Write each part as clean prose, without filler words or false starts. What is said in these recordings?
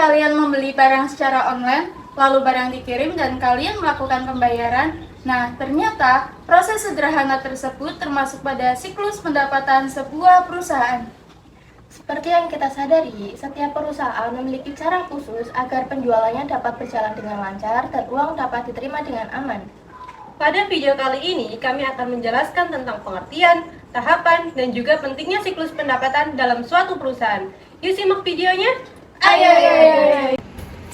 kalian membeli barang secara online, lalu barang dikirim dan kalian melakukan pembayaran. Nah, ternyata proses sederhana tersebut termasuk pada siklus pendapatan sebuah perusahaan. Seperti yang kita sadari, setiap perusahaan memiliki cara khusus agar penjualannya dapat berjalan dengan lancar dan uang dapat diterima dengan aman. Pada video kali ini, kami akan menjelaskan tentang pengertian, tahapan, dan juga pentingnya siklus pendapatan dalam suatu perusahaan. Yuk simak videonya! Ayo.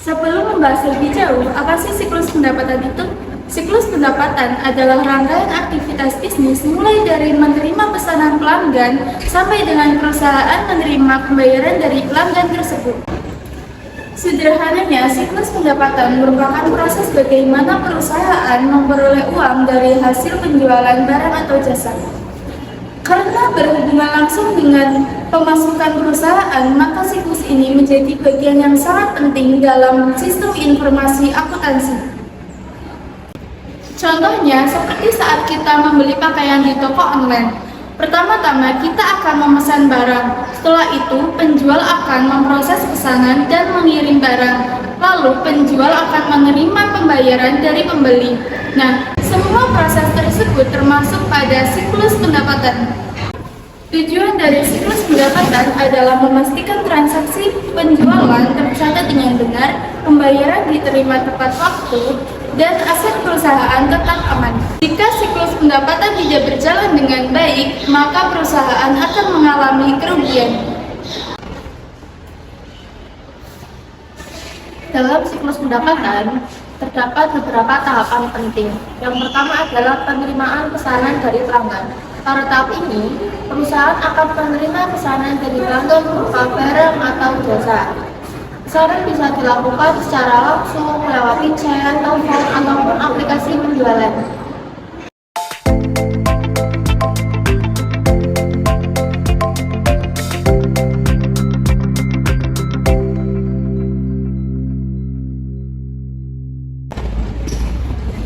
Sebelum membahas lebih jauh, apa sih siklus pendapatan itu? Siklus pendapatan adalah rangkaian aktivitas bisnis mulai dari menerima pesanan pelanggan sampai dengan perusahaan menerima pembayaran dari pelanggan tersebut. Sederhananya, siklus pendapatan merupakan proses bagaimana perusahaan memperoleh uang dari hasil penjualan barang atau jasa. Karena berhubungan langsung dengan pemasukan perusahaan, maka siklus ini menjadi bagian yang sangat penting dalam sistem informasi akuntansi. Contohnya, seperti saat kita membeli pakaian di toko online. Pertama-tama, kita akan memesan barang. Setelah itu, penjual akan memproses pesanan dan mengirim barang. Lalu, penjual akan menerima pembayaran dari pembeli. Nah, semua proses tersebut termasuk pada siklus pendapatan. Tujuan dari siklus pendapatan adalah memastikan transaksi penjualan tercatat dengan benar, pembayaran diterima tepat waktu, dan aset perusahaan tetap aman. Jika siklus pendapatan tidak berjalan dengan baik, maka perusahaan akan mengalami kerugian. Dalam siklus pendapatan, terdapat beberapa tahapan penting. Yang pertama adalah penerimaan pesanan dari pelanggan. Pada tahap ini, perusahaan akan menerima pesanan dari pelanggan berupa barang atau jasa. Pesanan bisa dilakukan secara langsung melewati chat, telepon, ataupun aplikasi penjualan.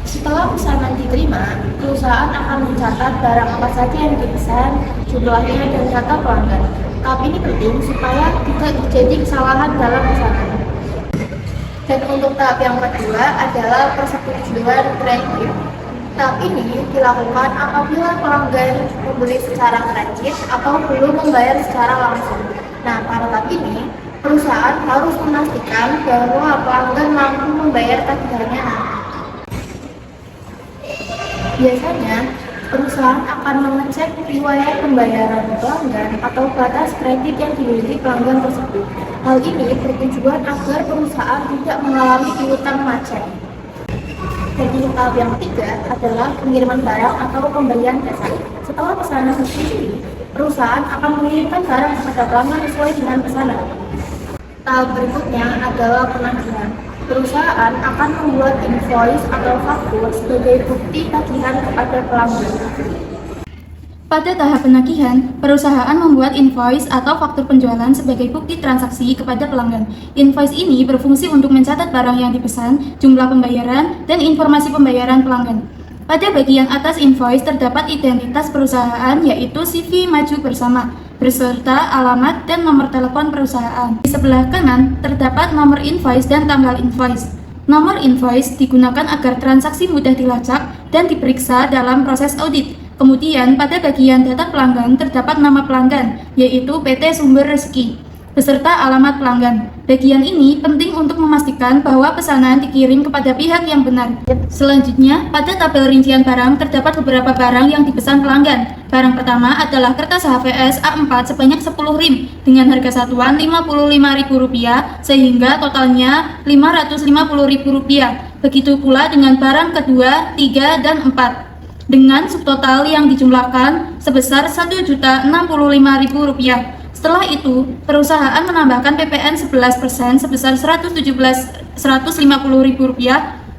Setelah pesanan diterima, perusahaan akan mencatat barang apa saja yang dipesan, jumlahnya, dan data pelanggan. Tahap ini penting supaya tidak terjadi kesalahan dalam pesanan. Dan untuk tahap yang kedua adalah persetujuan kredit. Tahap ini dilakukan apabila pelanggan membeli secara kredit atau belum membayar secara langsung. Nah, pada tahap ini, perusahaan harus memastikan bahwa pelanggan mampu membayar tagihannya nanti. Biasanya, perusahaan akan mengecek riwayat pembayaran pelanggan atau batas kredit yang dimiliki pelanggan tersebut. Hal ini bertujuan agar perusahaan tidak mengalami piutang macet. Dan untuk tahap yang ketiga adalah pengiriman barang atau pembelian jasa. Setelah pesanan tersetujui, perusahaan akan mengirimkan barang kepada pelanggan sesuai dengan pesanan. Tahap berikutnya adalah penagihan. Perusahaan akan membuat invoice atau faktur sebagai bukti tagihan kepada pelanggan. Pada tahap penagihan, perusahaan membuat invoice atau faktur penjualan sebagai bukti transaksi kepada pelanggan. Invoice ini berfungsi untuk mencatat barang yang dipesan, jumlah pembayaran, dan informasi pembayaran pelanggan. Pada bagian atas invoice terdapat identitas perusahaan, yaitu CV maju bersama, beserta alamat dan nomor telepon perusahaan. Di sebelah kanan terdapat nomor invoice dan tanggal invoice. Nomor invoice digunakan agar transaksi mudah dilacak dan diperiksa dalam proses audit. Kemudian pada bagian data pelanggan terdapat nama pelanggan, yaitu PT Sumber Rezeki, beserta alamat pelanggan. Bagian ini penting untuk memastikan bahwa pesanan dikirim kepada pihak yang benar. Selanjutnya, pada tabel rincian barang terdapat beberapa barang yang dipesan pelanggan. Barang pertama adalah kertas HVS A4 sebanyak 10 rim dengan harga satuan Rp55.000 sehingga totalnya Rp550.000. Begitu pula dengan barang kedua, 3, dan 4 dengan subtotal yang dijumlahkan sebesar Rp1.065.000. Setelah itu, perusahaan menambahkan PPN 11% sebesar Rp150.000,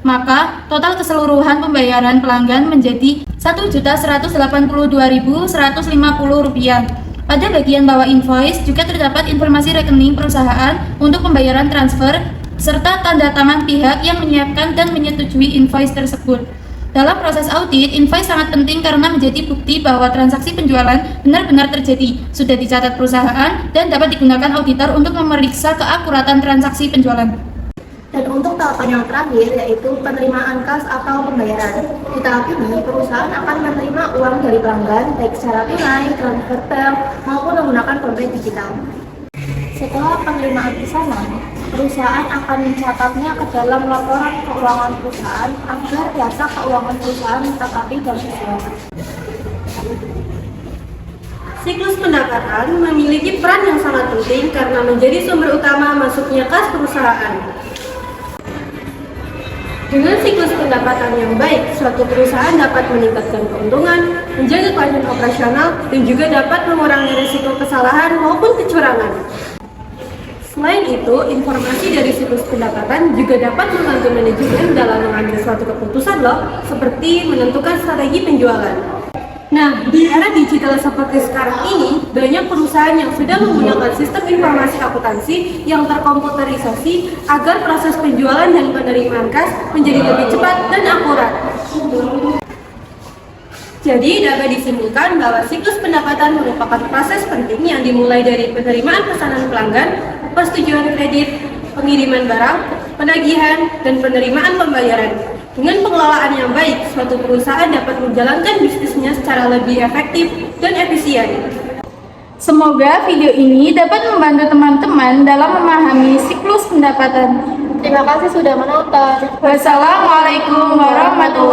maka total keseluruhan pembayaran pelanggan menjadi Rp1.182.150. Pada bagian bawah invoice juga terdapat informasi rekening perusahaan untuk pembayaran transfer serta tanda tangan pihak yang menyiapkan dan menyetujui invoice tersebut. Dalam proses audit, invoice sangat penting karena menjadi bukti bahwa transaksi penjualan benar-benar terjadi, sudah dicatat perusahaan, dan dapat digunakan auditor untuk memeriksa keakuratan transaksi penjualan. Dan untuk tahapan yang terakhir yaitu penerimaan kas atau pembayaran. Di tahap ini, perusahaan akan menerima uang dari pelanggan baik secara tunai, transfer bank, maupun menggunakan dompet digital. Setelah penerimaan pesanan, perusahaan akan mencatatnya ke dalam laporan keuangan perusahaan agar data keuangan perusahaan tetap rapi dan sesuai. Siklus pendapatan memiliki peran yang sangat penting karena menjadi sumber utama masuknya kas perusahaan. Dengan siklus pendapatan yang baik, suatu perusahaan dapat meningkatkan keuntungan, menjaga kelancaran operasional, dan juga dapat mengurangi risiko kesalahan maupun kecurangan. Selain itu, informasi dari siklus pendapatan juga dapat membantu manajemen dalam mengambil suatu keputusan seperti menentukan strategi penjualan. Nah, di era digital seperti sekarang ini, banyak perusahaan yang sudah menggunakan sistem informasi akuntansi yang terkomputerisasi agar proses penjualan dan penerimaan kas menjadi lebih cepat dan akurat. Jadi, dapat disimpulkan bahwa siklus pendapatan merupakan proses penting yang dimulai dari penerimaan pesanan pelanggan, persetujuan kredit, pengiriman barang, penagihan, dan penerimaan pembayaran. Dengan pengelolaan yang baik, suatu perusahaan dapat menjalankan bisnisnya secara lebih efektif dan efisien. Semoga video ini dapat membantu teman-teman dalam memahami siklus pendapatan. Terima kasih sudah menonton. Wassalamualaikum warahmatullahi wabarakatuh.